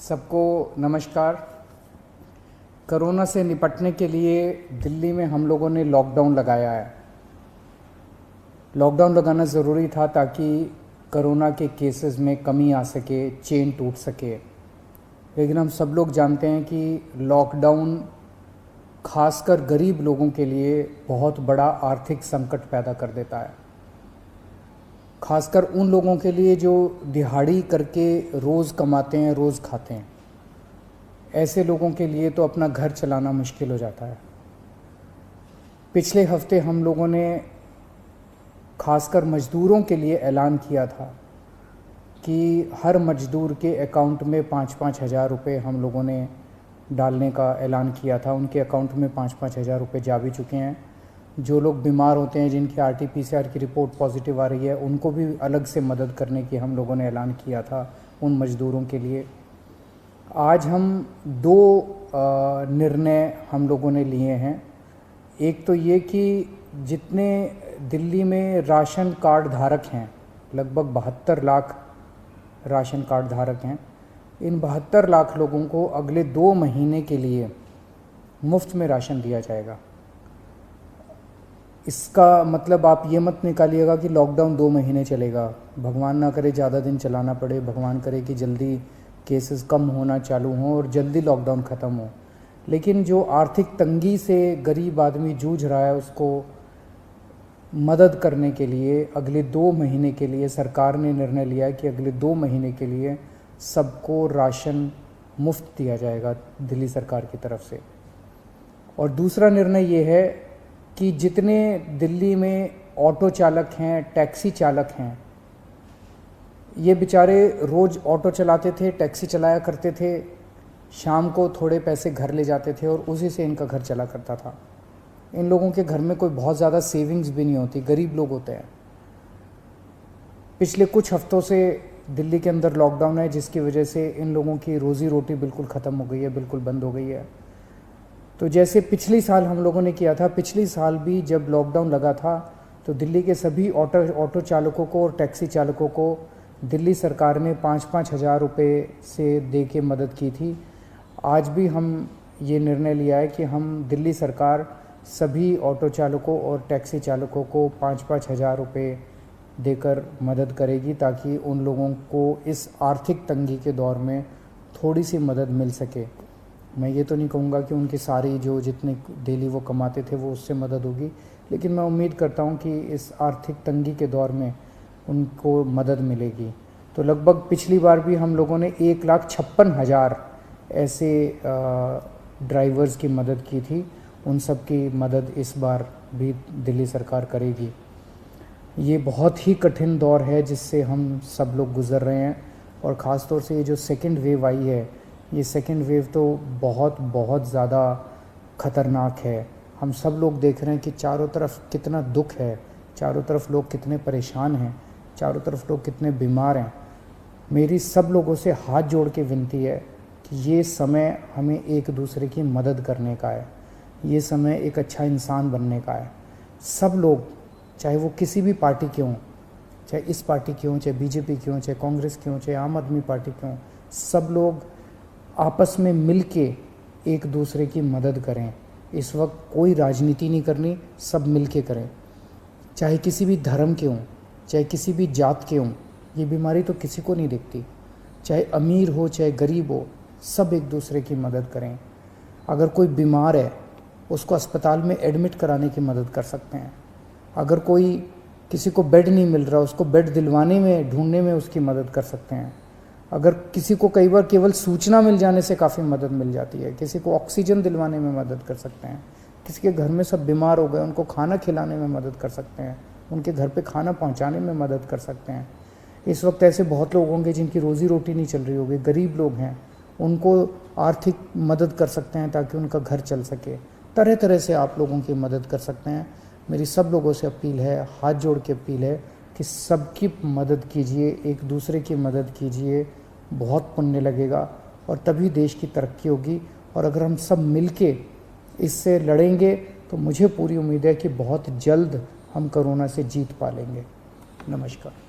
सबको नमस्कार। कोरोना से निपटने के लिए दिल्ली में हम लोगों ने लॉकडाउन लगाया है। लॉकडाउन लगाना ज़रूरी था ताकि कोरोना के केसेस में कमी आ सके, चेन टूट सके। लेकिन हम सब लोग जानते हैं कि लॉकडाउन खासकर गरीब लोगों के लिए बहुत बड़ा आर्थिक संकट पैदा कर देता है। खासकर उन लोगों के लिए जो दिहाड़ी करके रोज़ कमाते हैं, रोज़ खाते हैं। ऐसे लोगों के लिए तो अपना घर चलाना मुश्किल हो जाता है। पिछले हफ्ते हम लोगों ने खासकर मज़दूरों के लिए ऐलान किया था कि हर मज़दूर के अकाउंट में 5-5 हज़ार रुपये हम लोगों ने डालने का ऐलान किया था। उनके अकाउंट में 5-5 हज़ार रुपये जा भी चुके हैं। जो लोग बीमार होते हैं, जिनकी RT-PCR की रिपोर्ट पॉजिटिव आ रही है, उनको भी अलग से मदद करने की हम लोगों ने ऐलान किया था उन मज़दूरों के लिए। आज हम दो निर्णय हम लोगों ने लिए हैं। एक तो ये कि जितने दिल्ली में राशन कार्ड धारक हैं, लगभग 72 लाख राशन कार्ड धारक हैं, इन 72 लाख लोगों को अगले 2 महीने के लिए मुफ्त में राशन दिया जाएगा। इसका मतलब आप ये मत निकालिएगा कि लॉकडाउन 2 महीने चलेगा। भगवान ना करे ज़्यादा दिन चलाना पड़े, भगवान करे कि जल्दी केसेस कम होना चालू हों और जल्दी लॉकडाउन ख़त्म हो। लेकिन जो आर्थिक तंगी से गरीब आदमी जूझ रहा है, उसको मदद करने के लिए अगले 2 महीने के लिए सरकार ने निर्णय लिया है कि अगले 2 महीने के लिए सबको राशन मुफ्त दिया जाएगा दिल्ली सरकार की तरफ से। और दूसरा निर्णय ये है कि जितने दिल्ली में ऑटो चालक हैं, टैक्सी चालक हैं, ये बेचारे रोज़ ऑटो चलाते थे, टैक्सी चलाया करते थे, शाम को थोड़े पैसे घर ले जाते थे और उसी से इनका घर चला करता था। इन लोगों के घर में कोई बहुत ज़्यादा सेविंग्स भी नहीं होती, गरीब लोग होते हैं। पिछले कुछ हफ्तों से दिल्ली के अंदर लॉकडाउन है, जिसकी वजह से इन लोगों की रोज़ी रोटी बिल्कुल ख़त्म हो गई है, बिल्कुल बंद हो गई है। तो जैसे पिछली साल हम लोगों ने किया था, पिछली साल भी जब लॉकडाउन लगा था तो दिल्ली के सभी ऑटो चालकों को और टैक्सी चालकों को दिल्ली सरकार ने 5-5 हज़ार रुपये से दे के मदद की थी। आज भी हम ये निर्णय लिया है कि हम दिल्ली सरकार सभी ऑटो चालकों और टैक्सी चालकों को 5-5 हज़ार रुपये देकर मदद करेगी, ताकि उन लोगों को इस आर्थिक तंगी के दौर में थोड़ी सी मदद मिल सके। मैं ये तो नहीं कहूँगा कि उनकी सारी जो जितने डेली वो कमाते थे वो उससे मदद होगी, लेकिन मैं उम्मीद करता हूँ कि इस आर्थिक तंगी के दौर में उनको मदद मिलेगी। तो लगभग पिछली बार भी हम लोगों ने 1,56,000 ऐसे ड्राइवर्स की मदद की थी। उन सब की मदद इस बार भी दिल्ली सरकार करेगी। ये बहुत ही कठिन दौर है जिससे हम सब लोग गुज़र रहे हैं, और ख़ास तौर से ये जो सेकंड वेव आई है, ये सेकंड वेव तो बहुत ज़्यादा ख़तरनाक है। हम सब लोग देख रहे हैं कि चारों तरफ कितना दुख है, चारों तरफ लोग कितने परेशान हैं, चारों तरफ लोग कितने बीमार हैं। मेरी सब लोगों से हाथ जोड़ के विनती है कि ये समय हमें एक दूसरे की मदद करने का है, ये समय एक अच्छा इंसान बनने का है। सब लोग, चाहे वो किसी भी पार्टी के हों, चाहे इस पार्टी के हों, चाहे BJP के हों, चाहे कांग्रेस के हों, चाहे आम आदमी पार्टी के हों, सब लोग आपस में मिल के एक दूसरे की मदद करें। इस वक्त कोई राजनीति नहीं करनी, सब मिल के करें। चाहे किसी भी धर्म के हों, चाहे किसी भी जात के हों, ये बीमारी तो किसी को नहीं दिखती। चाहे अमीर हो चाहे गरीब हो, सब एक दूसरे की मदद करें। अगर कोई बीमार है, उसको अस्पताल में एडमिट कराने की मदद कर सकते हैं। अगर कोई किसी को बेड नहीं मिल रहा, उसको बेड दिलवाने में, ढूंढने में उसकी मदद कर सकते हैं। अगर किसी को कई बार केवल सूचना मिल जाने से काफ़ी मदद मिल जाती है, किसी को ऑक्सीजन दिलवाने में मदद कर सकते हैं। किसी के घर में सब बीमार हो गए, उनको खाना खिलाने में मदद कर सकते हैं, उनके घर पे खाना पहुंचाने में मदद कर सकते हैं। इस वक्त ऐसे बहुत लोग होंगे जिनकी रोज़ी रोटी नहीं चल रही होगी, गरीब लोग हैं, उनको आर्थिक मदद कर सकते हैं ताकि उनका घर चल सके। तरह तरह से आप लोगों की मदद कर सकते हैं। मेरी सब लोगों से अपील है, हाथ जोड़ के अपील है कि सबकी मदद कीजिए, एक दूसरे की मदद कीजिए। बहुत पुण्य लगेगा और तभी देश की तरक्की होगी। और अगर हम सब मिलके इससे लड़ेंगे तो मुझे पूरी उम्मीद है कि बहुत जल्द हम कोरोना से जीत पा लेंगे। नमस्कार।